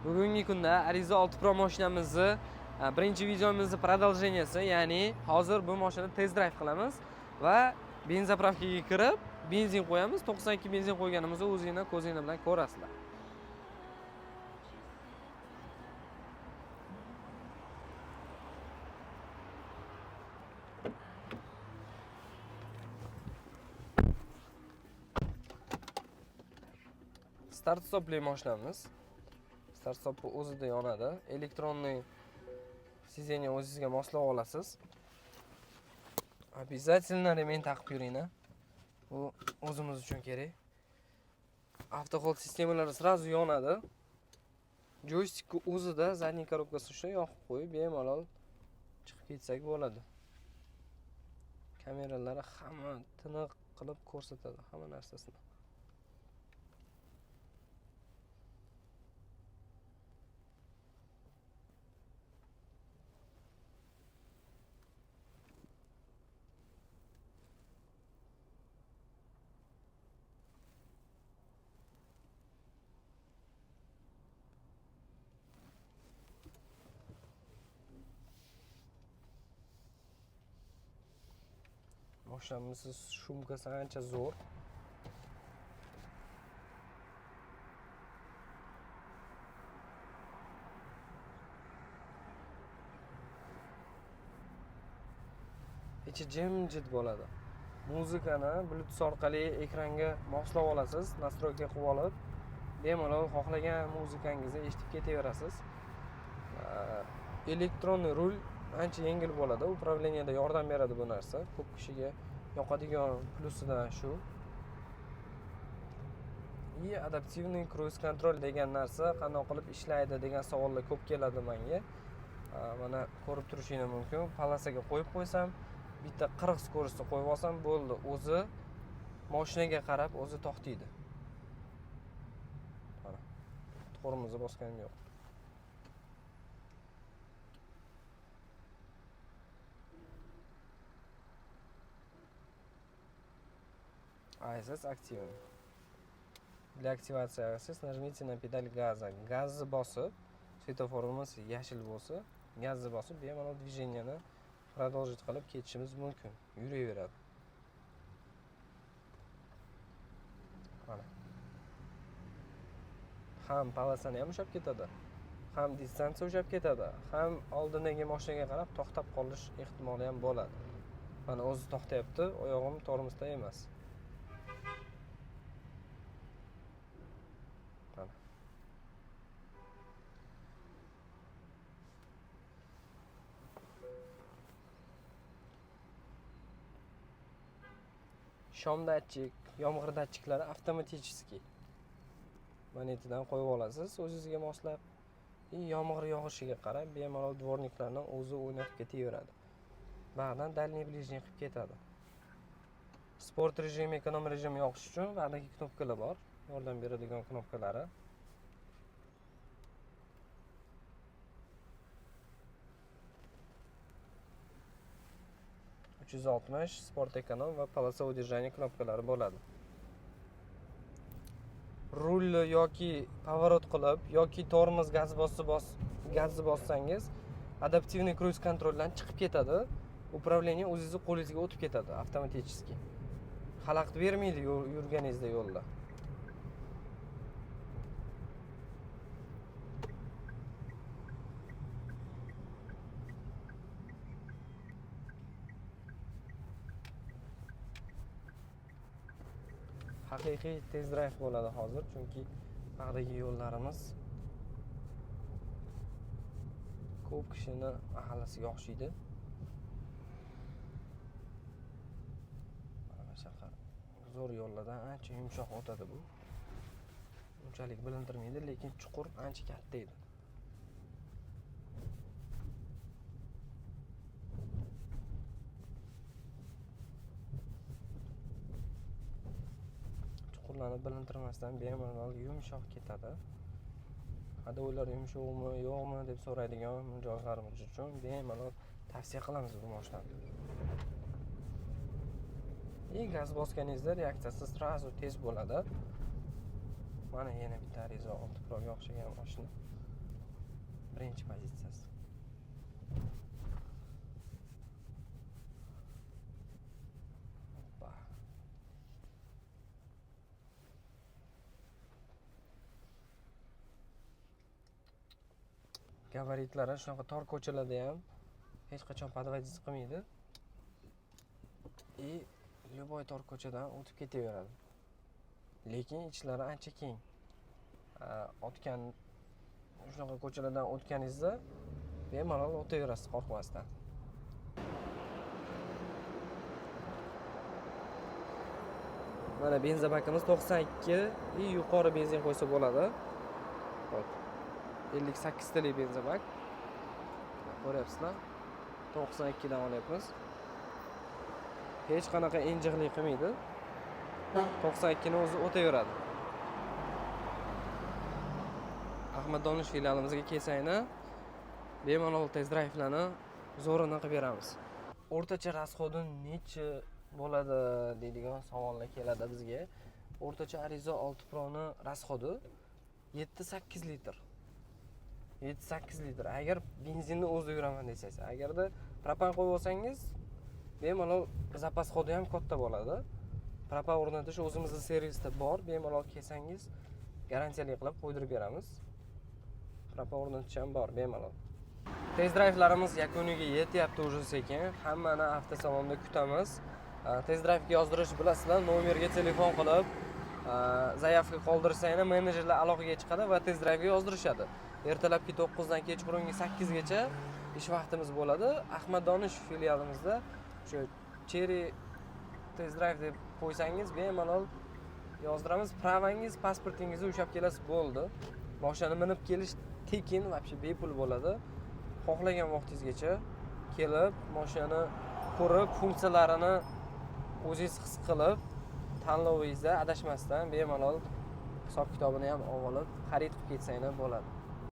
Bugungi kunda Ariza 6 Pro mashinamizni birinchi videomizni продолженияsi, ya'ni hozir bu mashinani test drive qilamiz va benzopravkaga kirib, benzin qo'yamiz. 92 benzin qo'yganimizni o'zingizlar ko'zingizlar bilan ko'rasizlar. Start stopli mashinamiz. Start stop o'zida yonadi. Elektronniy sizdeni o'zingizga moslab olasiz. Обязательно remen taqib yuringlar. Bu o'zimiz uchun kerak. Avtohol sistemalari sразу yonadi. Joystikni o'zida zadniy korobkasi uchun yoqib qo'yib, bemalol chiqib ketsak bo'ladi. Kameralari hamma tiniq qilib ko'rsatadi hamma narsasini. Mashinamiz shumkasi ancha zo'r. Ichi jimjit bo'ladi. Muzikani Bluetooth orqali ekranga moslab olasiz, nastroyka qilib olib, bemalol xohlagan muzikangizni eshitib ketaverasiz. Elektronniy rul ancha yengil bo'ladi. Upravleniyada yordam beradi bu narsa. Ko'p kishiga yoqadigan plusidan shu. Adaptivniy cruise control degan narsa qanday qilib ishlaydi degan savollar ko'p keladi menga. Mana ko'rib turishingiz mumkin. Palasaga qo'yib qo'ysam, bitta 40 skorostda qo'yib olsam bo'ldi. O'zi mashinaga qarab o'zi to'xtaydi. Mana. Tormozni bosganim yo'q. ASS активен. Для активации ASS нажмите на педаль газа. Gazni bosib, svetoforimiz yashil bo'lsa, gazni bosib, bemalol движенияni продолжить qilib ketishimiz mumkin. Yuraveradi. Mana. Ham palasani ham ushlab ketadi, ham distansiya ushlab ketadi, ham oldindagi mashinaga qarab to'xtab qolish ehtimoli ham bo'ladi. Mana o'zi to'xtayapti, oyog'im tormozda emas. Shom datchik, yomg'ir datchiklari avtomatiskiy monetidan qo'yib olasiz, o'zingizga moslab. Yomg'ir yog'ishiga qarab bemalol dvorniklarni o'zi o'ynab ketaveradi. Ba'zan дальний ближний qilib ketadi. Sport rejim, ekonom rejim yoqish uchun ba'dagi knopkalar bor, yordam beradigan knopkalari. Sport ekonom va polasa удержания knopkalari bo'ladi. Rulni yoki pavorot qilib yoki tormoz gazni bossangiz, adaptivniy cruise controldan chiqib ketadi. Upravleniya o'zingizning qo'lingizga o'tib ketadi avtomatiskiy. Xalaqit bermaydi yurganingizda yo'lda. Haqiqiy test drive bo'ladi hozir, chunki bag'dagi yo'llarimiz ko'p kishini aholiga yoqishadi. Mana shunaqa zo'r yo'llardan ancha yumshoq o'tadi bu. Unchalik bilintirmaydi, lekin chuqur ancha katta edi. Chuqurlarni bilintirmasdan bemalol yumshoq ketadi. Haydovchilar yumshoqmi, yo'qmi deb so'raydigan mijozlarimiz uchun bemalol tavsiya qilamiz bu mashinani. Gaz bosganingizda reaksiyasi sразу tez bo'ladi. Mana yana bitta Ariza 6 Pro'ga o'xshagan mashina. birinchi pozitsiyasi. Hoppa. Gabaritlari shunaqa tor ko'chalarda ham hech qachon podvodiz qilmaydi. И любой tor ko'chadan o'tib ketaveradi. Lekin ichlari ancha keng. O'tgan shunaqa ko'chalardan o'tganingizda bemalol o'taverasiz qo'rqmasdan. Mana benzin bakimiz 92 и yuqori benzin qo'ysa bo'ladi. Hop. 58 talik benzin bak. Ko'ryapsizlar? 92 dan olyapmiz. Hech qanaqa injiqlik qilmaydi. 92 ni o'zi o'taveradi. Ahmad Donish filialimizga kelsanglar, bemalol test drive'larni zo'rini qilib beramiz. O'rtacha rasxodi necha bo'ladi deydigan savollar keladi bizga. O'rtacha Arizo 6 Pro ni rasxodi 7-8 litr. 7-8 litr. Agar benzinni o'zida yuraman desangiz, agarda propan qo'yib olsangiz, bemalol zapas xodi ham katta bo'ladi. Propan o'rnatish o'zimizning servisda bor. Bemalol kelsangiz, garantiyali qilib qo'ydirib beramiz. Propan o'rnatish ham bor, bemalol. Test drive'larimiz yakuniga yetyapti уже sekin. Hammani avtosalonda kutamiz. Test drive'ga yozdirish bilasizlar, nomerga telefon qilib, zayavka qoldirsanglar, menejerlar aloqaga chiqadi va test drive'ga yozdirishadi. Ertalabki 9 dan kechqurungi 8 gacha ish vaqtimiz bo'ladi. Ahmad Donish filialimizda shu Cherry test drive deb qo'ysangiz, bemalol yozdiramiz. Pravangiz, pasportingizni ushlab kelasiz bo'ldi. Mashinani minib kelish tekin, вообще bepul bo'ladi. Xohlagan vaqtingizgacha kelib, mashinani ko'rib, funksiyalarini o'zingiz his qilib, tanlovingizda adashmasdan bemalol hisob kitobini ham olib, xarid qilib ketsanglar bo'ladi.